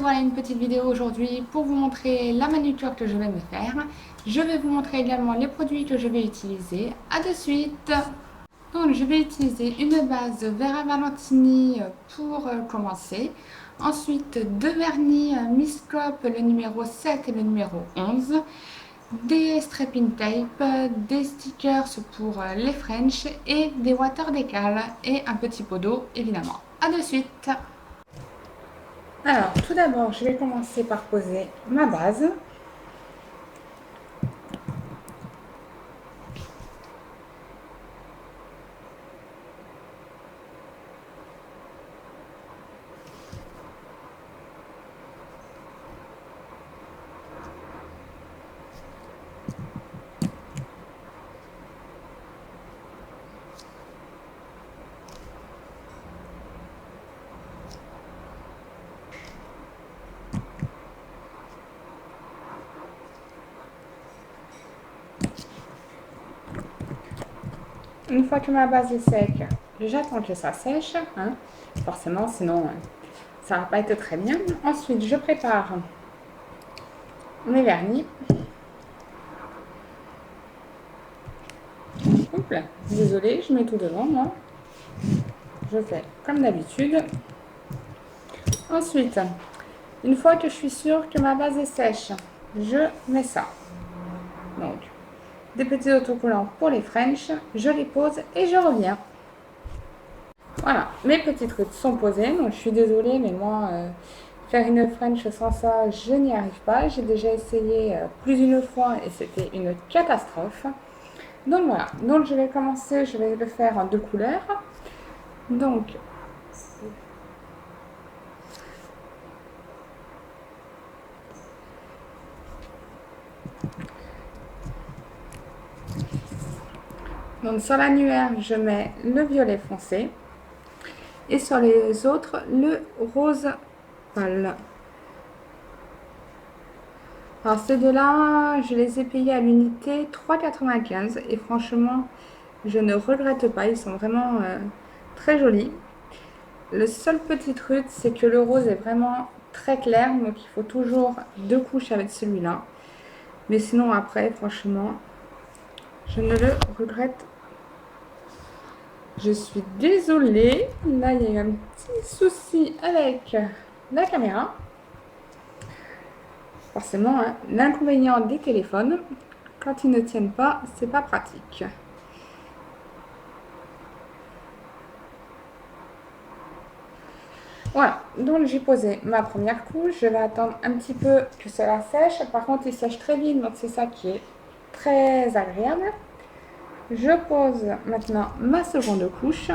voilà une petite vidéo aujourd'hui pour vous montrer la manucure que je vais me faire. Je vais vous montrer également les produits que je vais utiliser. A de suite. Donc je vais utiliser une base Vera Valentini pour commencer. Ensuite deux vernis Miss Crop, le numéro 7 et le numéro 11. Des strapping tape, des stickers pour les French et des water décales et un petit pot d'eau évidemment. A de suite. Alors, tout d'abord, je vais commencer par poser ma base. Une fois que ma base est sec, j'attends que ça sèche, hein, forcément, sinon ça va pas être très bien. Ensuite, je prépare mes vernis. Oups là, désolée, je mets tout devant moi. Je fais comme d'habitude. Ensuite, une fois que je suis sûre que ma base est sèche, je mets ça. Donc, des petits autocollants pour les French, je les pose et je reviens. Voilà, mes petits trucs sont posés, donc je suis désolée, mais moi, faire une French sans ça, je n'y arrive pas. J'ai déjà essayé plus d'une fois et c'était une catastrophe. Donc voilà, donc je vais commencer, je vais le faire en deux couleurs. Donc, sur l'annuaire, je mets le violet foncé et sur les autres, le rose pâle. Alors ces deux-là, je les ai payés à l'unité 3,95 et franchement, je ne regrette pas, ils sont vraiment très jolis. Le seul petit truc, c'est que le rose est vraiment très clair, donc il faut toujours deux couches avec celui-là. Mais sinon après, franchement, je ne le regrette. Je suis désolée, là il y a eu un petit souci avec la caméra. Forcément, hein, l'inconvénient des téléphones, quand ils ne tiennent pas, c'est pas pratique. Voilà, donc j'ai posé ma première couche. Je vais attendre un petit peu que cela sèche. Par contre, il sèche très vite, donc c'est ça qui est très agréable. Je pose maintenant ma seconde couche,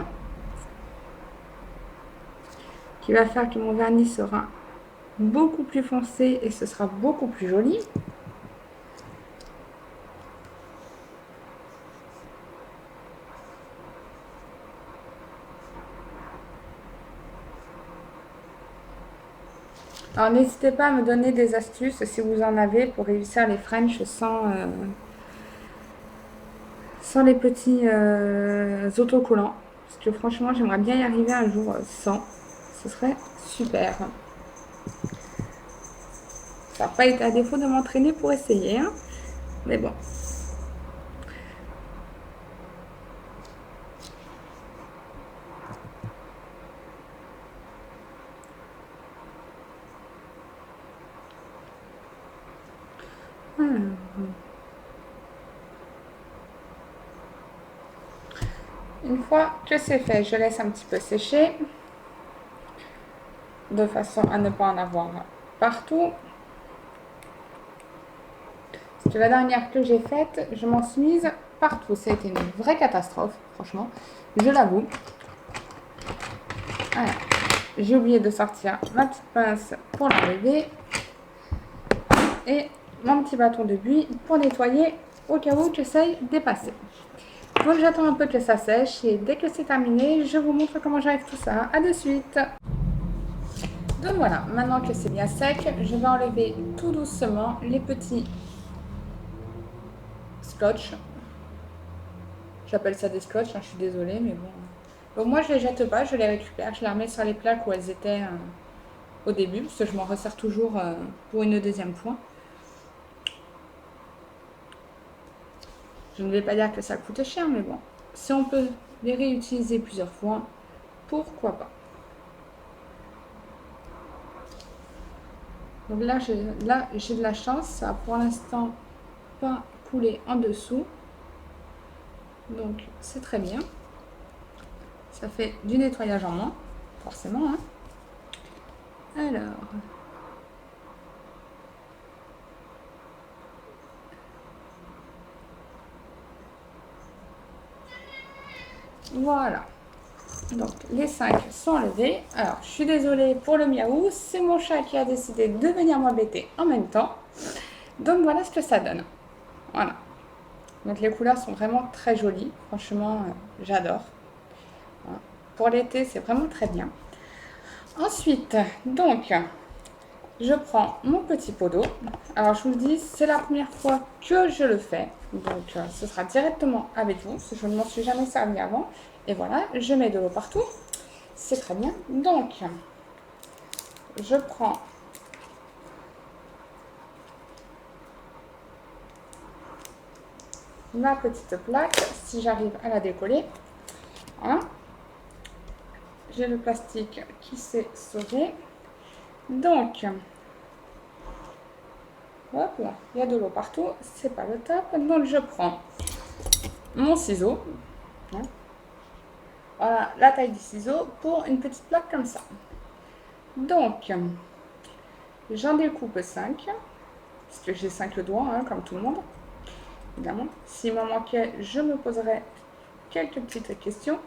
qui va faire que mon vernis sera beaucoup plus foncé et ce sera beaucoup plus joli. Alors n'hésitez pas à me donner des astuces si vous en avez pour réussir les French sans les petits autocollants. Parce que franchement, j'aimerais bien y arriver un jour sans. Ce serait super. Ça n'a pas été à défaut de m'entraîner pour essayer, hein. Mais bon. Une fois que c'est fait, je laisse un petit peu sécher de façon à ne pas en avoir partout. Parce que la dernière que j'ai faite, je m'en suis mise partout. Ça a été une vraie catastrophe, franchement. Je l'avoue. Voilà. J'ai oublié de sortir ma petite pince pour l'enlever. Et mon petit bâton de buis pour nettoyer au cas où j'essaye de passer. Donc j'attends un peu que ça sèche et dès que c'est terminé, je vous montre comment j'arrive tout ça. A de suite. Donc voilà, maintenant que c'est bien sec, je vais enlever tout doucement les petits scotch. J'appelle ça des scotch, hein, je suis désolée, mais bon. Donc moi je les jette pas, je les récupère, je les remets sur les plaques où elles étaient au début, parce que je m'en resserre toujours pour une deuxième fois. Je ne vais pas dire que ça coûte cher, mais bon, si on peut les réutiliser plusieurs fois, pourquoi pas. Donc là, j'ai de la chance, ça a pour l'instant pas coulé en dessous. Donc c'est très bien. Ça fait du nettoyage en moins, forcément. Hein. Alors, voilà. Donc les 5 sont levés. Alors je suis désolée pour le miaou, c'est mon chat qui a décidé de venir m'embêter en même temps. Donc voilà ce que ça donne. Voilà. Donc les couleurs sont vraiment très jolies. Franchement, j'adore. Voilà. Pour l'été, c'est vraiment très bien. Ensuite, donc, je prends mon petit pot d'eau. Alors je vous le dis, c'est la première fois que je le fais. Donc ce sera directement avec vous, parce que je ne m'en suis jamais servi avant. Et voilà, je mets de l'eau partout. C'est très bien. Donc, je prends ma petite plaque, si j'arrive à la décoller. Voilà. J'ai le plastique qui s'est sauvé. Donc, hop là, il y a de l'eau partout, c'est pas le top. Donc, je prends mon ciseau. Hein. Voilà la taille du ciseau pour une petite plaque comme ça. Donc, j'en découpe 5, parce que j'ai 5 doigts, hein, comme tout le monde. Évidemment, s'il m'en manquait, je me poserais quelques petites questions.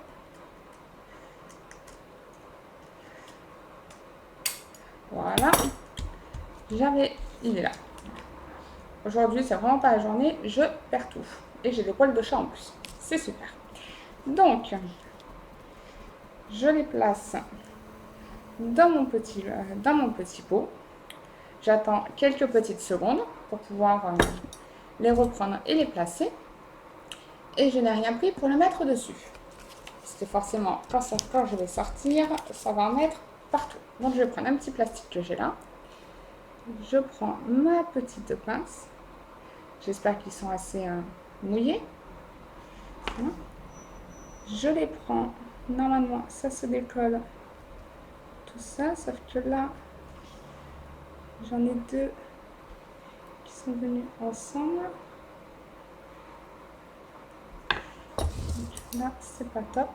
Voilà. Il est là. Aujourd'hui, c'est vraiment pas la journée, je perds tout. Et j'ai des poils de chat en plus. C'est super. Donc, je les place dans mon petit pot. J'attends quelques petites secondes pour pouvoir les reprendre et les placer. Et je n'ai rien pris pour le mettre dessus. Parce que forcément, quand je vais sortir, ça va en mettre partout. Donc, je vais prendre un petit plastique que j'ai là. Je prends ma petite pince. J'espère qu'ils sont assez mouillés. Voilà. Je les prends. Normalement, ça se décolle. Tout ça, sauf que là, j'en ai 2 qui sont venus ensemble. Donc là, c'est pas top.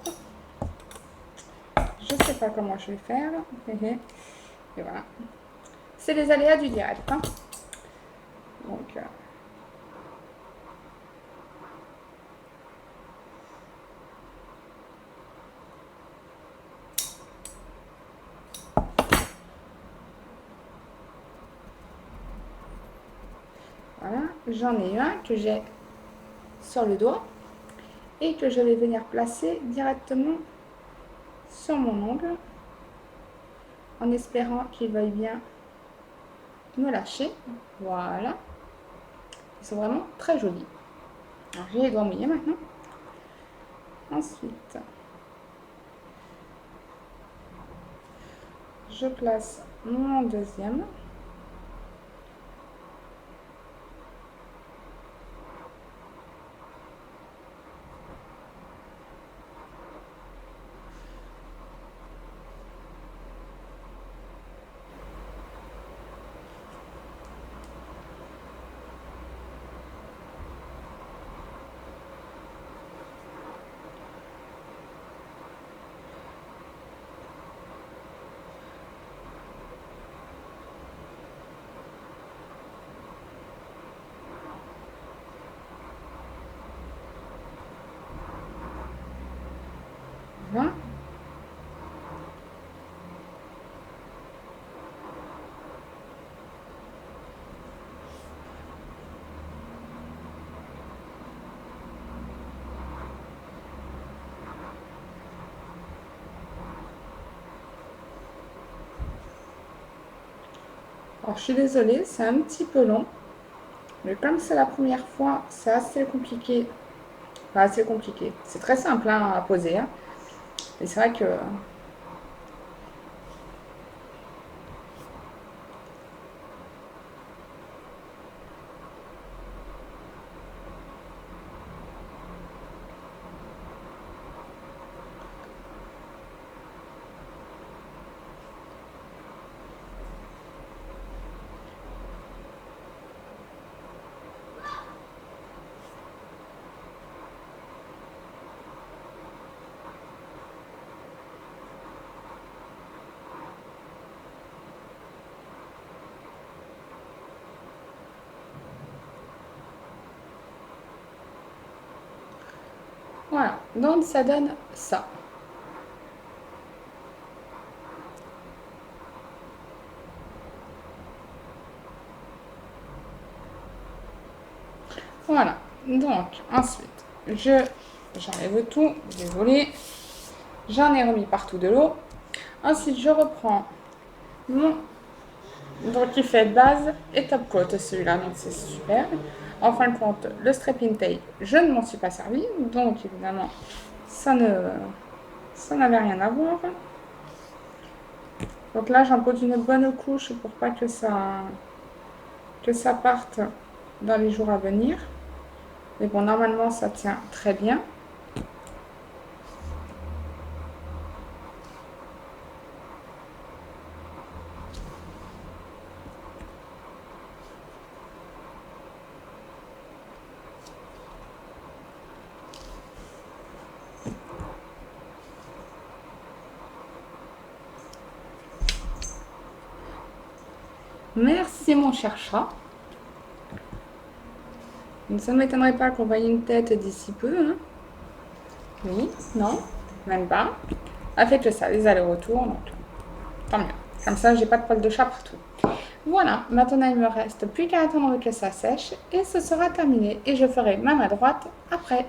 Je sais pas comment je vais faire. Et voilà. C'est les aléas du direct. Hein. Donc, voilà. J'en ai un que j'ai sur le doigt et que je vais venir placer directement sur mon ongle en espérant qu'il veuille bien me lâcher. Voilà. Ils sont vraiment très jolis. Alors, j'ai les doigts mouillés maintenant. Ensuite, je place mon deuxième. Voilà. Alors, je suis désolée, c'est un petit peu long. Mais comme c'est la première fois, c'est assez compliqué. Enfin, assez compliqué. C'est très simple hein, à poser. Hein. Et c'est vrai que Voilà, donc ça donne ça. Voilà, donc ensuite, j'enlève tout, désolé, j'en ai remis partout de l'eau. Ensuite, je reprends mon, donc il fait base et top coat celui-là, donc c'est super. En fin de compte, le strapping tape, je ne m'en suis pas servi, donc évidemment, ça n'avait rien à voir. Donc là, j'en pose une bonne couche pour pas que ça parte dans les jours à venir. Mais bon, normalement, ça tient très bien. Merci mon cher chat. Ça ne m'étonnerait pas qu'on voie une tête d'ici peu. Hein. Oui, non, même pas. Elle fait que ça, les allers-retours, donc tant mieux. Comme ça, j'ai pas de poils de chat partout. Voilà, maintenant il me reste plus qu'à attendre que ça sèche et ce sera terminé. Et je ferai ma main droite après.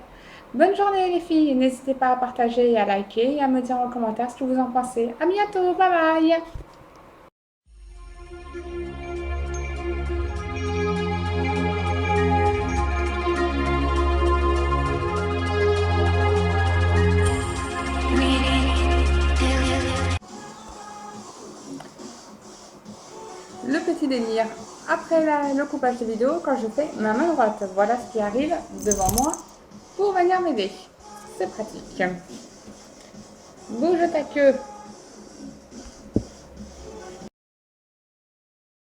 Bonne journée les filles, n'hésitez pas à partager et à liker et à me dire en commentaire ce que vous en pensez. À bientôt, bye bye. Le petit délire après le coupage de vidéo quand je fais ma main droite. Voilà ce qui arrive devant moi pour venir m'aider. C'est pratique. Bouge ta queue.